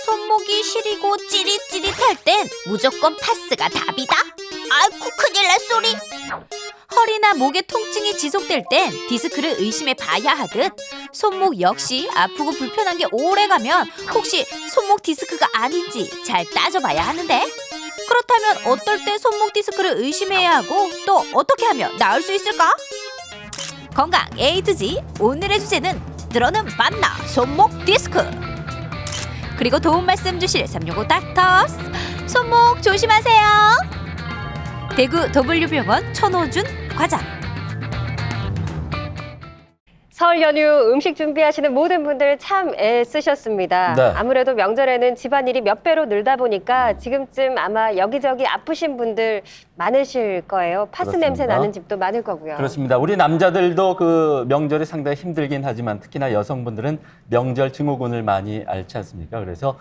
손목이 시리고 찌릿찌릿할 땐 무조건 파스가 답이다. 아이쿠 큰일 날 소리. 허리나 목의 통증이 지속될 땐 디스크를 의심해 봐야 하듯 손목 역시 아프고 불편한 게 오래가면 혹시 손목 디스크가 아닌지 잘 따져봐야 하는데, 그렇다면 어떨 때 손목 디스크를 의심해야 하고 또 어떻게 하면 나을 수 있을까? 건강 A to Z, 오늘의 주제는 들어는 봤나 손목 디스크. 그리고 도움 말씀 주실 365 닥터스, 손목 조심하세요. 대구 W병원 천호준 과장. 설 연휴 음식 준비하시는 모든 분들 참 애쓰셨습니다. 네. 아무래도 명절에는 집안일이 몇 배로 늘다 보니까 지금쯤 아마 여기저기 아프신 분들 많으실 거예요. 파스 그렇습니다. 냄새 나는 집도 많을 거고요. 그렇습니다. 우리 남자들도 그 명절이 상당히 힘들긴 하지만 특히나 여성분들은 명절 증후군을 많이 앓지 않습니까? 그래서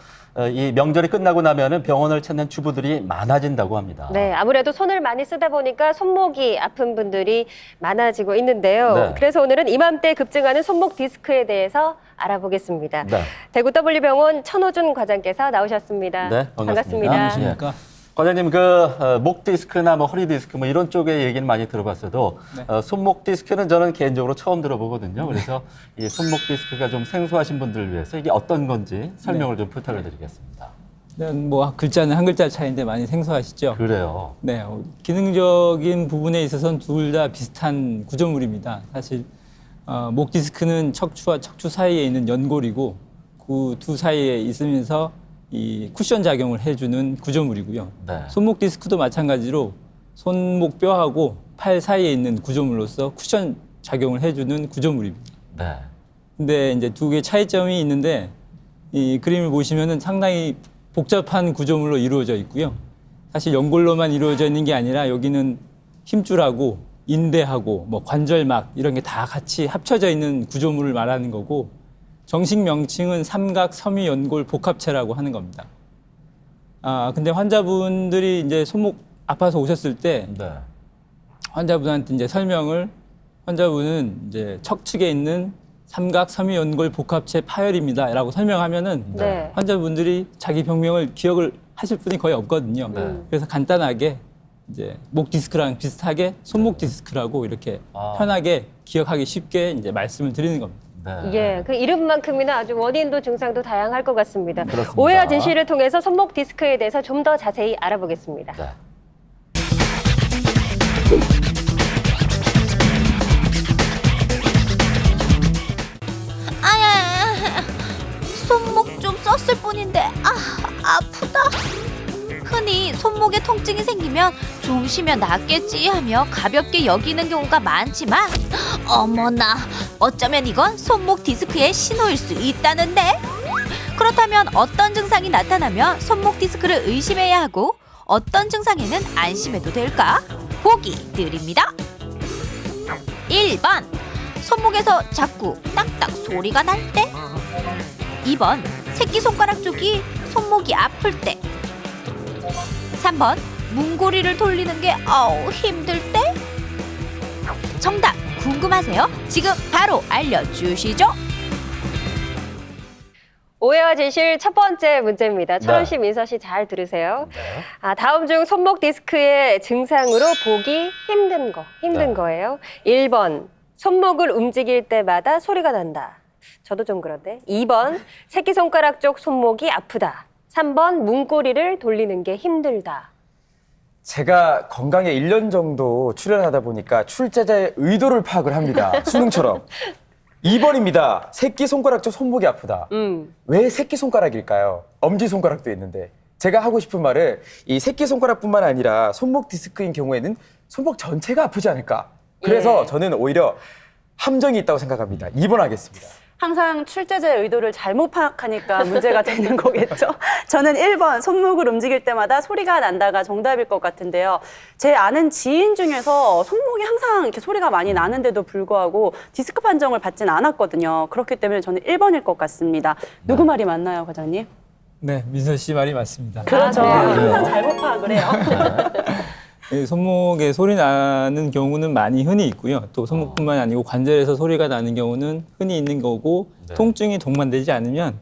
이 명절이 끝나고 나면은 병원을 찾는 주부들이 많아진다고 합니다. 네, 아무래도 손을 많이 쓰다 보니까 손목이 아픈 분들이 많아지고 있는데요. 네. 그래서 오늘은 이맘때 급증하는 손목 디스크에 대해서 알아보겠습니다. 네. 대구 W병원 천호준 과장께서 나오셨습니다. 네, 반갑습니다. 반갑습니다. 과장님, 목 디스크나 뭐 허리 디스크 뭐 이런 쪽의 얘기는 많이 들어봤어도 손목 디스크는 저는 개인적으로 처음 들어보거든요. 그래서 이 손목 디스크가 좀 생소하신 분들을 위해서 이게 어떤 건지 설명을 좀 부탁을 드리겠습니다. 네, 뭐 글자는 한 글자 차이인데 많이 생소하시죠? 그래요. 네, 기능적인 부분에 있어서는 둘 다 비슷한 구조물입니다. 사실 목 디스크는 척추와 척추 사이에 있는 연골이고 그 두 사이에 있으면서 이 쿠션 작용을 해주는 구조물이고요. 네. 손목 디스크도 마찬가지로 손목 뼈하고 팔 사이에 있는 구조물로서 쿠션 작용을 해주는 구조물입니다. 네. 근데 이제 두 개의 차이점이 있는데 이 그림을 보시면은 상당히 복잡한 구조물로 이루어져 있고요. 사실 연골로만 이루어져 있는 게 아니라 여기는 힘줄하고 인대하고 뭐 관절막 이런 게 다 같이 합쳐져 있는 구조물을 말하는 거고, 정식 명칭은 삼각 섬유 연골 복합체라고 하는 겁니다. 근데 환자분들이 이제 손목 아파서 오셨을 때 네. 환자분한테 이제 설명을, 환자분은 이제 척측에 있는 삼각 섬유 연골 복합체 파열입니다라고 설명하면은 네. 환자분들이 자기 병명을 기억을 하실 분이 거의 없거든요. 네. 그래서 간단하게 이제 목 디스크랑 비슷하게 손목 디스크라고 이렇게 아. 편하게 기억하기 쉽게 이제 말씀을 드리는 겁니다. 네. 예, 그 이름만큼이나 아주 원인도 증상도 다양할 것 같습니다. 그렇습니다. 오해와 진실을 통해서 손목 디스크에 대해서 좀 더 자세히 알아보겠습니다. 네. 아야, 손목 좀 썼을 뿐인데 아프다. 흔히 손목에 통증이 생기면 좀 쉬면 낫겠지 하며 가볍게 여기는 경우가 많지만, 어머나, 어쩌면 이건 손목 디스크의 신호일 수 있다는데. 그렇다면 어떤 증상이 나타나면 손목 디스크를 의심해야 하고 어떤 증상에는 안심해도 될까? 보기 드립니다. 1번, 손목에서 자꾸 딱딱 소리가 날 때. 2번, 새끼손가락 쪽이 손목이 아플 때. 3번, 문고리를 돌리는 게 힘들 때. 정답 궁금하세요? 지금 바로 알려주시죠. 오해와 진실 첫 번째 문제입니다. 네. 천원 씨, 민서 씨 잘 들으세요. 네. 다음 중 손목 디스크의 증상으로 보기 힘든 네. 거예요. 1번, 손목을 움직일 때마다 소리가 난다. 저도 좀 그런데. 2번, 새끼손가락 쪽 손목이 아프다. 3번, 문고리를 돌리는 게 힘들다. 제가 건강에 1년 정도 출연하다 보니까 출제자의 의도를 파악을 합니다. 수능처럼. 2번입니다. 새끼손가락 쪽 손목이 아프다. 왜 새끼손가락일까요? 엄지손가락도 있는데. 제가 하고 싶은 말은 이 새끼손가락뿐만 아니라 손목 디스크인 경우에는 손목 전체가 아프지 않을까. 그래서 예. 저는 오히려 함정이 있다고 생각합니다. 2번 하겠습니다. 항상 출제자의 의도를 잘못 파악하니까 문제가 되는 거겠죠. 저는 1번 손목을 움직일 때마다 소리가 난다가 정답일 것 같은데요. 제 아는 지인 중에서 손목이 항상 이렇게 소리가 많이 나는데도 불구하고 디스크 판정을 받진 않았거든요. 그렇기 때문에 저는 1번일 것 같습니다. 누구 말이 맞나요, 과장님? 네, 민서 씨 말이 맞습니다. 그렇죠. 항상 잘못 파악을 해요. 손목에 소리 나는 경우는 많이 흔히 있고요. 또 손목뿐만 아니고 관절에서 소리가 나는 경우는 흔히 있는 거고, 네. 통증이 동반되지 않으면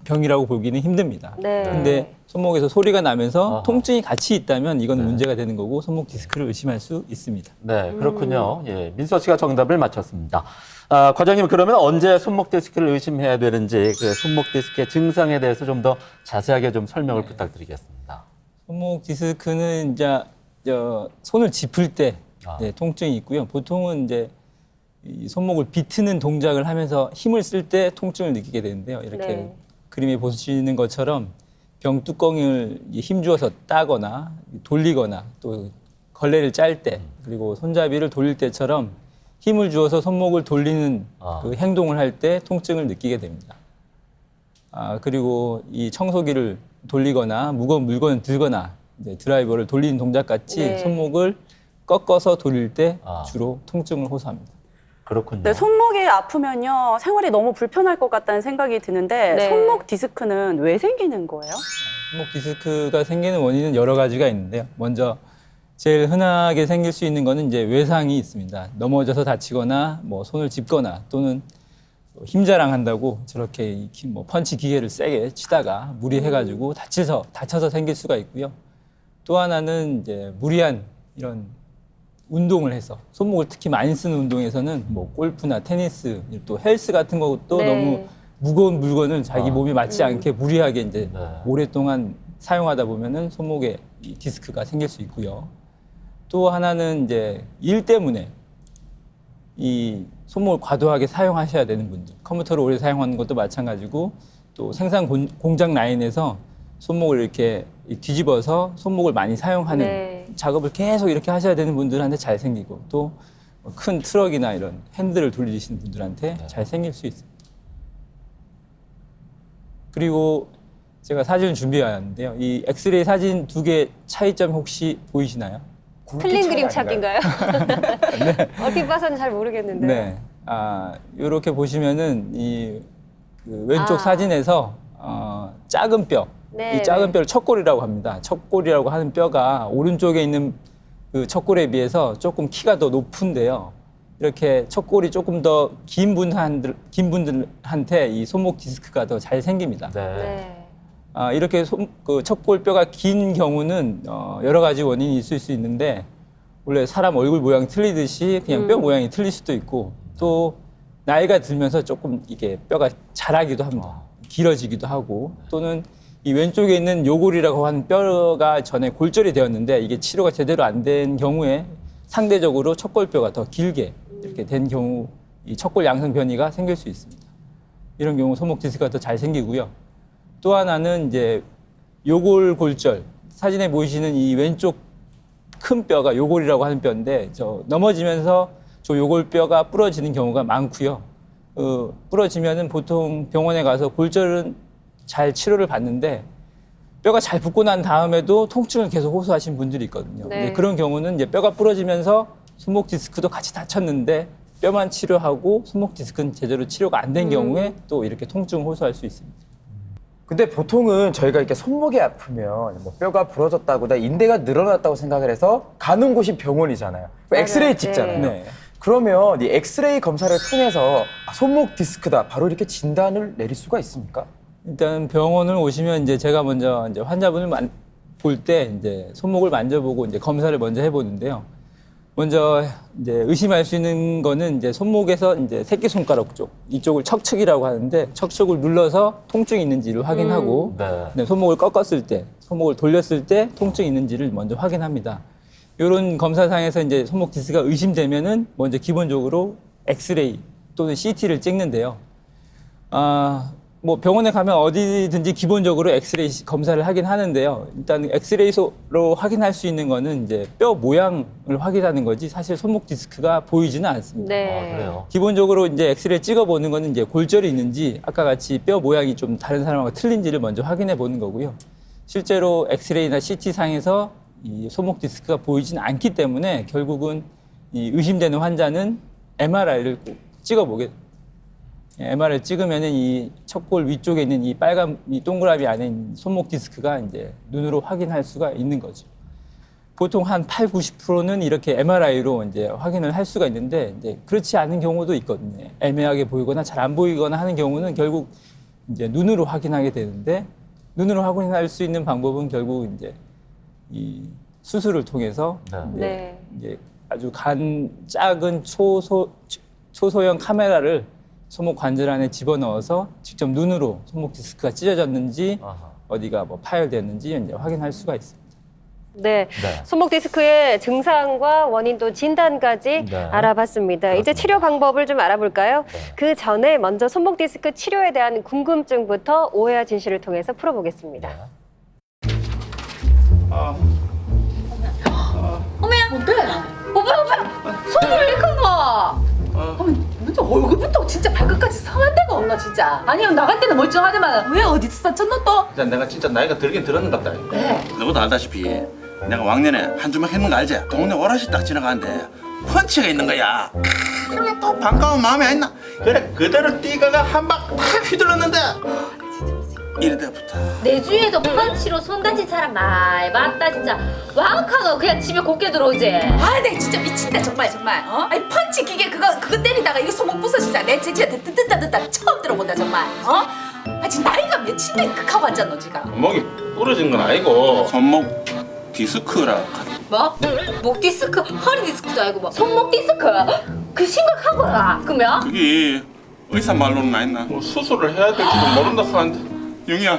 병이라고 보기는 힘듭니다. 네. 근데 손목에서 소리가 나면서 아하. 통증이 같이 있다면 이건 네. 문제가 되는 거고 손목 디스크를 의심할 수 있습니다. 네, 그렇군요. 예, 민서 씨가 정답을 맞췄습니다. 과장님, 그러면 언제 손목 디스크를 의심해야 되는지 그 손목 디스크의 증상에 대해서 좀 더 자세하게 좀 설명을 부탁드리겠습니다. 손목 디스크는 이제 손을 짚을 때 아. 통증이 있고요. 보통은 이제 이 손목을 비트는 동작을 하면서 힘을 쓸 때 통증을 느끼게 되는데요. 이렇게 네. 그림에 보시는 것처럼 병 뚜껑을 힘 주어서 따거나 돌리거나 또 걸레를 짤 때 그리고 손잡이를 돌릴 때처럼 힘을 주어서 손목을 돌리는 그 행동을 할 때 통증을 느끼게 됩니다. 그리고 이 청소기를 돌리거나 무거운 물건을 들거나 이제 드라이버를 돌리는 동작 같이 네. 손목을 꺾어서 돌릴 때 아. 주로 통증을 호소합니다. 그렇군요. 네, 손목이 아프면요 생활이 너무 불편할 것 같다는 생각이 드는데 네. 손목 디스크는 왜 생기는 거예요? 손목 디스크가 생기는 원인은 여러 가지가 있는데요. 먼저 제일 흔하게 생길 수 있는 거는 이제 외상이 있습니다. 넘어져서 다치거나 뭐 손을 짚거나 또는 힘자랑한다고 저렇게 뭐 펀치 기계를 세게 치다가 무리해가지고 다쳐서 생길 수가 있고요. 또 하나는 이제 무리한 이런 운동을 해서 손목을 특히 많이 쓰는 운동에서는 뭐 골프나 테니스 또 헬스 같은 것도 네. 너무 무거운 물건을 자기 몸에 맞지 않게 무리하게 이제 네. 오랫동안 사용하다 보면은 손목에 이 디스크가 생길 수 있고요. 또 하나는 이제 일 때문에 이 손목을 과도하게 사용하셔야 되는 분들, 컴퓨터를 오래 사용하는 것도 마찬가지고 또 생산 공장 라인에서 손목을 이렇게 뒤집어서 손목을 많이 사용하는 네. 작업을 계속 이렇게 하셔야 되는 분들한테 잘 생기고 또 큰 트럭이나 이런 핸들을 돌리시는 분들한테 잘 생길 수 있습니다. 그리고 제가 사진을 준비해왔는데요. 이 엑스레이 사진 두 개 차이점 혹시 보이시나요? 틀린 그림 차이 아닌가요? 찾기인가요? 어디 봐서는 잘 모르겠는데. 네. 이렇게 보시면은 그 왼쪽 아. 사진에서 작은 뼈, 네, 이 작은 네. 뼈를 척골이라고 합니다. 척골이라고 하는 뼈가 오른쪽에 있는 그 척골에 비해서 조금 키가 더 높은데요. 이렇게 척골이 조금 더 긴 분들한테 이 손목 디스크가 더 잘 생깁니다. 네. 네. 이렇게 그 척골뼈가 긴 경우는 여러 가지 원인이 있을 수 있는데 원래 사람 얼굴 모양이 틀리듯이 그냥 뼈 모양이 틀릴 수도 있고 또 나이가 들면서 조금 이게 뼈가 자라기도 합니다. 길어지기도 하고 또는 이 왼쪽에 있는 요골이라고 하는 뼈가 전에 골절이 되었는데 이게 치료가 제대로 안 된 경우에 상대적으로 척골뼈가 더 길게 이렇게 된 경우 이 척골 양성 변이가 생길 수 있습니다. 이런 경우 손목 디스크가 더 잘 생기고요. 또 하나는 이제 요골 골절, 사진에 보이시는 이 왼쪽 큰 뼈가 요골이라고 하는 뼈인데 넘어지면서 저 요골뼈가 부러지는 경우가 많고요. 부러지면은 보통 병원에 가서 골절은 잘 치료를 받는데 뼈가 잘 붙고 난 다음에도 통증을 계속 호소하시는 분들이 있거든요. 네. 근데 그런 경우는 이제 뼈가 부러지면서 손목 디스크도 같이 다쳤는데 뼈만 치료하고 손목 디스크는 제대로 치료가 안 된 경우에 또 이렇게 통증을 호소할 수 있습니다. 근데 보통은 저희가 이렇게 손목이 아프면 뭐 뼈가 부러졌다고 인대가 늘어났다고 생각을 해서 가는 곳이 병원이잖아요. 엑스레이 찍잖아요. 네. 그러면 이 엑스레이 검사를 통해서 손목 디스크다 바로 이렇게 진단을 내릴 수가 있습니까? 일단 병원을 오시면 이제 제가 먼저 이제 환자분을 볼 때 이제 손목을 만져보고 이제 검사를 먼저 해보는데요. 먼저 이제 의심할 수 있는 거는 이제 손목에서 이제 새끼손가락 쪽 이쪽을 척측이라고 하는데 척측을 눌러서 통증이 있는지를 확인하고 네. 그다음에 손목을 꺾었을 때, 손목을 돌렸을 때 통증이 있는지를 먼저 확인합니다. 이런 검사상에서 이제 손목 디스크가 의심되면은 먼저 기본적으로 엑스레이 또는 CT를 찍는데요. 뭐 병원에 가면 어디든지 기본적으로 엑스레이 검사를 하긴 하는데요. 일단 엑스레이로 확인할 수 있는 거는 이제 뼈 모양을 확인하는 거지 사실 손목 디스크가 보이지는 않습니다. 네. 그래요. 기본적으로 이제 엑스레이 찍어보는 거는 이제 골절이 있는지 아까 같이 뼈 모양이 좀 다른 사람하고 틀린지를 먼저 확인해 보는 거고요. 실제로 엑스레이나 CT 상에서 이 손목 디스크가 보이진 않기 때문에 결국은 이 의심되는 환자는 MRI를 꼭 찍어보게 됩니다. MR을 찍으면은 이 척골 위쪽에 있는 이 빨간 이 동그라미 안에 있는 손목 디스크가 이제 눈으로 확인할 수가 있는 거죠. 보통 한 80-90%는 이렇게 MRI로 이제 확인을 할 수가 있는데 이제 그렇지 않은 경우도 있거든요. 애매하게 보이거나 잘 안 보이거나 하는 경우는 결국 이제 눈으로 확인하게 되는데 문으로 확인할 수 있는 방법은 결국 이제 이 수술을 통해서 네. 이제 아주 작은 초소형 카메라를 손목 관절 안에 집어넣어서 직접 눈으로 손목 디스크가 찢어졌는지 어디가 뭐 파열됐는지 이제 확인할 수가 있습니다. 네. 네. 손목 디스크의 증상과 원인 또 진단까지 네. 알아봤습니다. 이제 그렇습니다. 치료 방법을 좀 알아볼까요? 네. 그 전에 먼저 손목 디스크 치료에 대한 궁금증부터 오해와 진실을 통해서 풀어보겠습니다. 손을 왜 크노? 진짜 얼굴부터 진짜 발끝까지 성한 데가 없나 진짜. 아니요 나갈 때는 멀쩡하더만 왜 어디서 다쳤노 또? 일단 내가 진짜 나이가 들긴 들었는갑다. 네. 너도 알다시피 내가 왕년에 한 주먹 했는 거 알지? 동네 오라시 딱 지나가는데 펀치가 있는 거야. 그래 또 반가운 마음이 안 나. 그래 그대로 뛰가가 한 방 탁 휘둘렀는데 이래 때부터 내 주위에도 펀치로 손 다친 사람 많이 봤다 진짜. 와우카노 그냥 집에 곱게 들어오지. 아, 내가 진짜 미친다 정말. 어? 아니 펀치 기계 그거 때리다가 이거 손목 부서지자. 내 진짜 듣다 처음 들어본다 정말. 어? 아 지금 나이가 몇인데 극하고 앉았노 지금? 손목이 부러진 건 아니고 손목 디스크라. 뭐? 목 디스크, 허리 디스크도 아니고 뭐 손목 디스크? 그 심각하구나. 그러면? 그게 의사 말로는 아니나 뭐 수술을 해야 될지도 모른다 하는데 영희야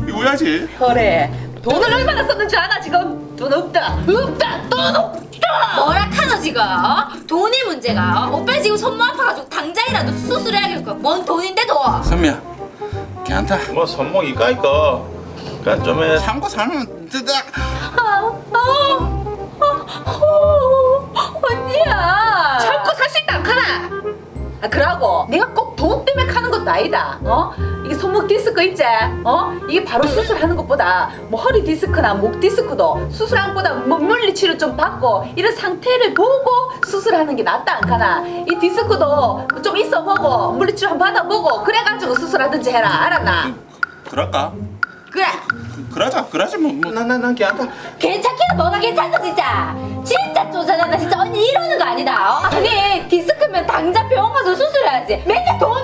이거 왜하지? 그래. 돈을 얼마나 썼는지 아나 지금? 돈 없다. 돈 없다. 뭐라 카노 지금? 어? 돈이 문제가. 오빠 지금 손목 아파가지고 당장이라도 수술해야겠고 뭔 돈인데도. 선미야 괜찮다. 뭐 손목 이까이까 그냥 좀 참고 살면 되다. 언니야. 참고 살 수 있다 안 카나? 아 그러고 내가 꼭 돈 때문에 카는 것도 아니다. 어? 이게 손목 디스크 있지? 어? 이게 바로 수술하는 것보다 뭐 허리 디스크나 목 디스크도 수술하는 것보다 뭐 물리치료 좀 받고 이런 상태를 보고 수술하는 게 낫다 안 카나? 이 디스크도 좀 있어보고 물리치료 한번 받아보고 그래가지고 수술하든지 해라. 알았나? 그럴까? 그래. 그러지 뭐난 괜찮다. 괜찮기는 뭐가 괜찮아 진짜. 진짜 쪼잔하다 진짜. 언니 이러는 거 아니다. 어? 아니 디스크면 당장 병원 가서 수술해야지. 맨날 돈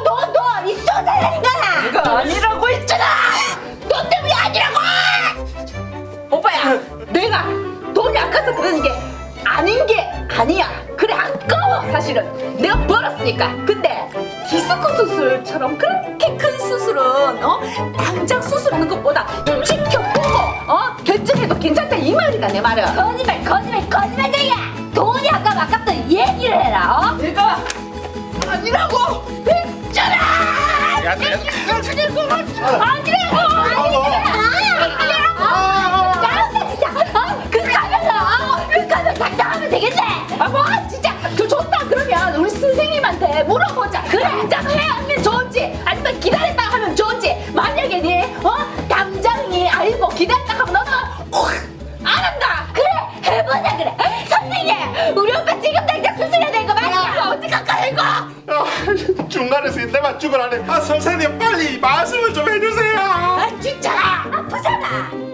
이 쪼잔한 인간아. 이거 아니라고 했잖아. 돈 때문이 아니라고. 오빠야, 내가 돈이 아까서 그러는 게 아닌 게 아니야. 그래 아까워 사실은. 내가 벌었으니까. 근데 디스크 수술처럼 그렇게 큰 수술은 당장 수술하는 것보다 좀 지켜보고 결정해도 괜찮다 이 말이다 내 말은. 거짓말쟁이야. 돈이 아깝다 얘기를 해라. 어? 내가 아니라고 했잖아. 야, 내가 잘한다 진짜. 극하면 당장하면 되겠네. 아 뭐 진짜 그 좋다 그러면 우리 선생님한테 물어보자. 그래 당장 해하면 좋은지 아니면 기다렸다 하면 좋은지. 만약에 네 당장이 아니고 기다렸다 하면 너는 안 한다. 그래 해보자 그래. 선생님 우리 오빠 지금 당장 수술해야 되는 거 맞아? 어떡할까 이거. 중간에서 내가 죽으라네. 아 선생님 빨리 말씀을 좀 해주세요. 아 진짜. 아프잖아.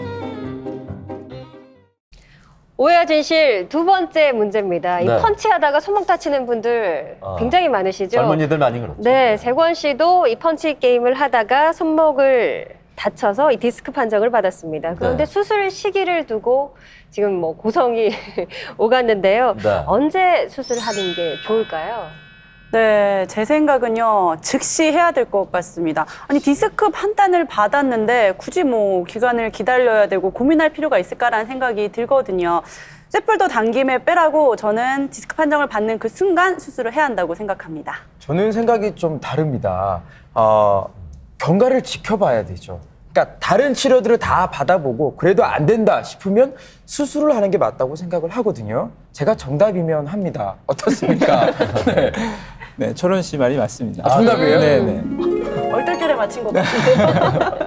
오해와 진실 두 번째 문제입니다. 이 네. 펀치하다가 손목 다치는 분들 굉장히 많으시죠? 젊은이들 많이 그렇죠. 네, 재권 씨도 이 펀치 게임을 하다가 손목을 다쳐서 이 디스크 판정을 받았습니다. 그런데 네. 수술 시기를 두고 지금 뭐 고성이 오갔는데요. 네. 언제 수술하는 게 좋을까요? 네, 제 생각은요, 즉시 해야 될 것 같습니다. 아니, 디스크 판단을 받았는데 굳이 뭐 기간을 기다려야 되고 고민할 필요가 있을까라는 생각이 들거든요. 쇠뿔도 당김에 빼라고 저는 디스크 판정을 받는 그 순간 수술을 해야 한다고 생각합니다. 저는 생각이 좀 다릅니다. 경과를 지켜봐야 되죠. 그러니까 다른 치료들을 다 받아보고 그래도 안 된다 싶으면 수술을 하는 게 맞다고 생각을 하거든요. 제가 정답이면 합니다. 어떻습니까? 네. 네, 철원 씨 말이 맞습니다. 정답이에요? 네, 네. 얼떨결에 맞힌 것 같은데요.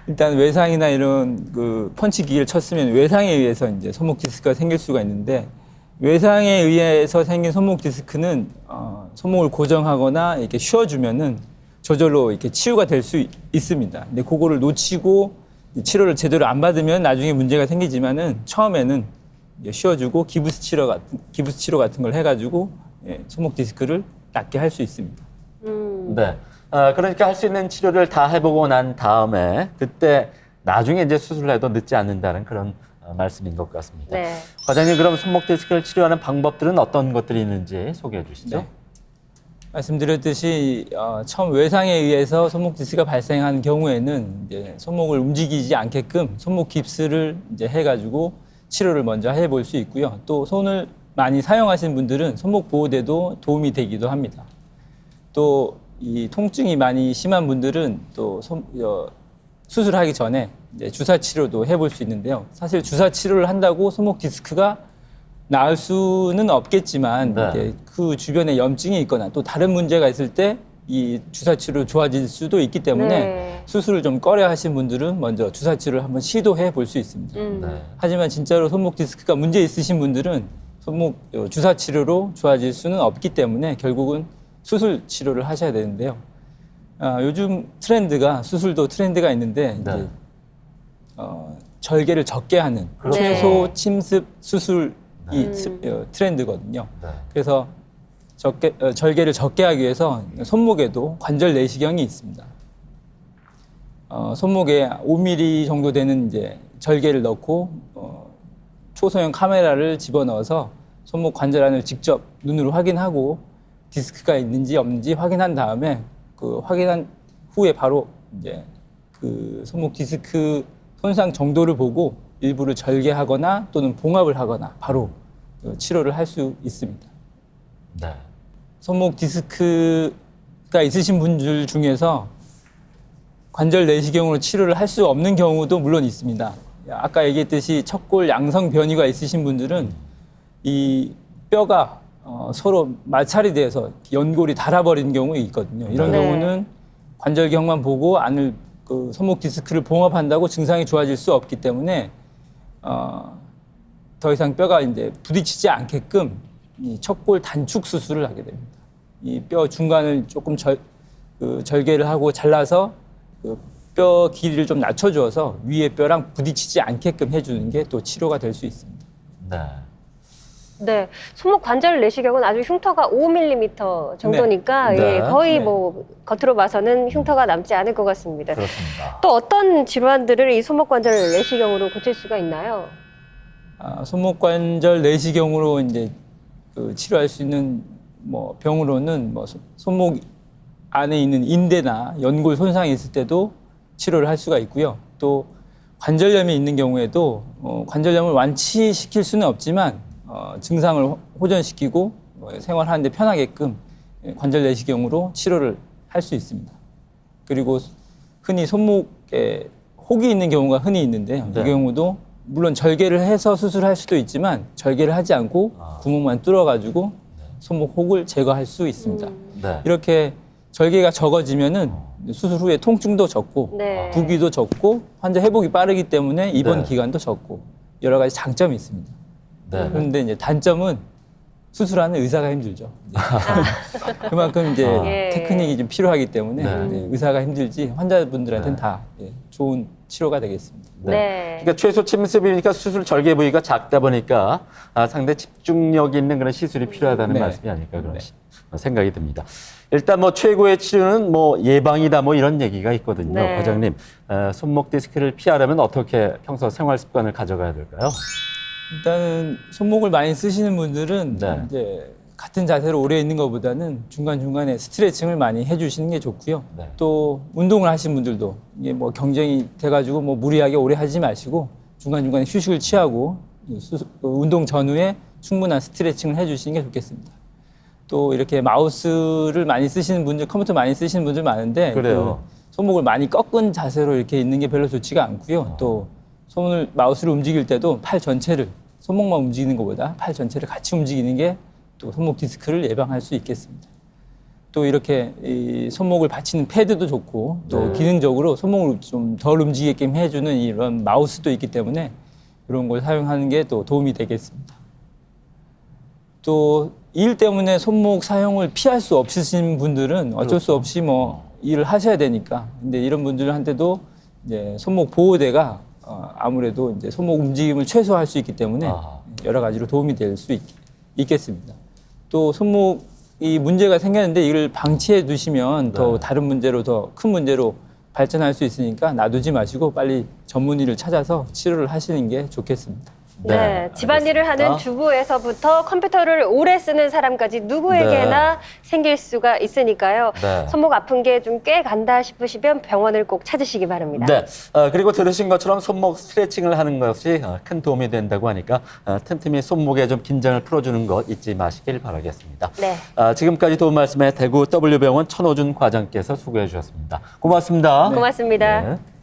일단 외상이나 이런 그 펀치 기계를 쳤으면 외상에 의해서 이제 손목 디스크가 생길 수가 있는데 외상에 의해서 생긴 손목 디스크는 손목을 고정하거나 이렇게 쉬어주면은 저절로 이렇게 치유가 될 수 있습니다. 근데 그거를 놓치고 치료를 제대로 안 받으면 나중에 문제가 생기지만은 처음에는 이제 쉬어주고 기부스 치료 같은 걸 해가지고 손목 디스크를 낫게 할 수 있습니다. 네. 그러니까 할 수 있는 치료를 다 해보고 난 다음에 그때 나중에 이제 수술을 해도 늦지 않는다는 그런 말씀인 것 같습니다. 네. 과장님, 그럼 손목 디스크를 치료하는 방법들은 어떤 것들이 있는지 소개해 주시죠. 네. 말씀드렸듯이 처음 외상에 의해서 손목 디스크가 발생한 경우에는 이제 손목을 움직이지 않게끔 손목 깁스를 이제 해가지고 치료를 먼저 해볼 수 있고요. 또 손을 많이 사용하시는 분들은 손목 보호대도 도움이 되기도 합니다. 또 이 통증이 많이 심한 분들은 또 수술하기 전에 이제 주사 치료도 해볼 수 있는데요. 사실 주사 치료를 한다고 손목 디스크가 나을 수는 없겠지만 네. 이제 그 주변에 염증이 있거나 또 다른 문제가 있을 때 이 주사 치료 좋아질 수도 있기 때문에 네. 수술을 좀 꺼려 하신 분들은 먼저 주사 치료를 한번 시도해 볼 수 있습니다. 네. 하지만 진짜로 손목 디스크가 문제 있으신 분들은 손목 주사 치료로 좋아질 수는 없기 때문에 결국은 수술 치료를 하셔야 되는데요. 요즘 트렌드가 수술도 트렌드가 있는데 네. 이제, 절개를 적게 하는 그렇죠. 최소 침습 수술이 네. 트렌드거든요. 네. 그래서 절개를 적게 하기 위해서 손목에도 관절 내시경이 있습니다. 손목에 5mm 정도 되는 이제 절개를 넣고 초소형 카메라를 집어넣어서 손목 관절 안을 직접 눈으로 확인하고 디스크가 있는지 없는지 확인한 다음에 그 확인한 후에 바로 이제 그 손목 디스크 손상 정도를 보고 일부를 절개하거나 또는 봉합을 하거나 바로 치료를 할 수 있습니다. 네. 손목 디스크가 있으신 분들 중에서 관절 내시경으로 치료를 할 수 없는 경우도 물론 있습니다. 아까 얘기했듯이 척골 양성 변이가 있으신 분들은 이 뼈가 서로 마찰이 돼서 연골이 닳아버린 경우가 있거든요. 이런 네. 경우는 관절경만 보고 안을 그 손목 디스크를 봉합한다고 증상이 좋아질 수 없기 때문에 더 이상 뼈가 이제 부딪히지 않게끔 이 척골 단축 수술을 하게 됩니다. 이 뼈 중간을 조금 절개를 하고 잘라서 그 뼈 길이를 좀 낮춰줘서 위에 뼈랑 부딪히지 않게끔 해주는 게 또 치료가 될 수 있습니다. 네. 네, 손목 관절 내시경은 아주 흉터가 5mm 정도니까 네. 예, 네. 거의 네. 뭐 겉으로 봐서는 흉터가 남지 않을 것 같습니다. 그렇습니다. 또 어떤 질환들을 이 손목 관절 내시경으로 고칠 수가 있나요? 손목 관절 내시경으로 이제 그 치료할 수 있는 뭐 병으로는 뭐 손목 안에 있는 인대나 연골 손상이 있을 때도 치료를 할 수가 있고요. 또 관절염이 있는 경우에도 관절염을 완치시킬 수는 없지만 증상을 호전시키고 생활하는데 편하게끔 관절 내시경으로 치료를 할 수 있습니다. 그리고 흔히 손목에 혹이 있는 경우가 흔히 있는데요. 네. 이 경우도 물론 절개를 해서 수술할 수도 있지만 절개를 하지 않고 구멍만 뚫어가지고 손목 혹을 제거할 수 있습니다. 네. 이렇게 절개가 적어지면은 수술 후에 통증도 적고 네. 부기도 적고 환자 회복이 빠르기 때문에 입원 네. 기간도 적고 여러 가지 장점이 있습니다. 네. 그런데 이제 단점은 수술하는 의사가 힘들죠. 그만큼 이제 예. 테크닉이 좀 필요하기 때문에 네. 이제 의사가 힘들지 환자분들한테는 다 좋은 치료가 되겠습니다. 네. 그러니까 최소 침습이니까 수술 절개 부위가 작다 보니까 상당히 집중력 있는 그런 시술이 필요하다는 네. 말씀이 아닐까 그런 네. 생각이 듭니다. 일단 뭐 최고의 치료는 뭐 예방이다 뭐 이런 얘기가 있거든요. 네. 과장님, 손목 디스크를 피하려면 어떻게 평소 생활 습관을 가져가야 될까요? 일단은 손목을 많이 쓰시는 분들은 네. 이제 같은 자세로 오래 있는 것보다는 중간중간에 스트레칭을 많이 해주시는 게 좋고요. 네. 또 운동을 하신 분들도 이게 뭐 경쟁이 돼가지고 뭐 무리하게 오래 하지 마시고 중간중간에 휴식을 취하고 운동 전후에 충분한 스트레칭을 해주시는 게 좋겠습니다. 또 이렇게 마우스를 많이 쓰시는 분들, 컴퓨터 많이 쓰시는 분들 많은데 그래요. 그 손목을 많이 꺾은 자세로 이렇게 있는 게 별로 좋지가 않고요. 또 마우스를 움직일 때도 팔 전체를 손목만 움직이는 것보다 팔 전체를 같이 움직이는 게 또 손목 디스크를 예방할 수 있겠습니다. 또 이렇게 이 손목을 받치는 패드도 좋고 또 네. 기능적으로 손목을 좀 덜 움직이게끔 해주는 이런 마우스도 있기 때문에 이런 걸 사용하는 게 또 도움이 되겠습니다. 또 일 때문에 손목 사용을 피할 수 없으신 분들은 어쩔 수 없이 뭐 일을 하셔야 되니까 근데 이런 분들한테도 이제 손목 보호대가 아무래도 이제 손목 움직임을 최소화할 수 있기 때문에 아하. 여러 가지로 도움이 될 수 있겠습니다. 또 손목 이 문제가 생겼는데 이걸 방치해 두시면 더 네. 다른 문제로 더 큰 문제로 발전할 수 있으니까 놔두지 마시고 빨리 전문의를 찾아서 치료를 하시는 게 좋겠습니다. 네, 집안일을 하는 알겠습니다. 주부에서부터 컴퓨터를 오래 쓰는 사람까지 누구에게나 생길 수가 있으니까요. 네. 손목 아픈 게 좀 꽤 간다 싶으시면 병원을 꼭 찾으시기 바랍니다. 네. 그리고 들으신 것처럼 손목 스트레칭을 하는 것이 큰 도움이 된다고 하니까 틈틈이 손목에 좀 긴장을 풀어주는 것 잊지 마시길 바라겠습니다. 네. 지금까지 도움 말씀에 대구 W병원 천호준 과장께서 수고해 주셨습니다. 고맙습니다. 고맙습니다. 네.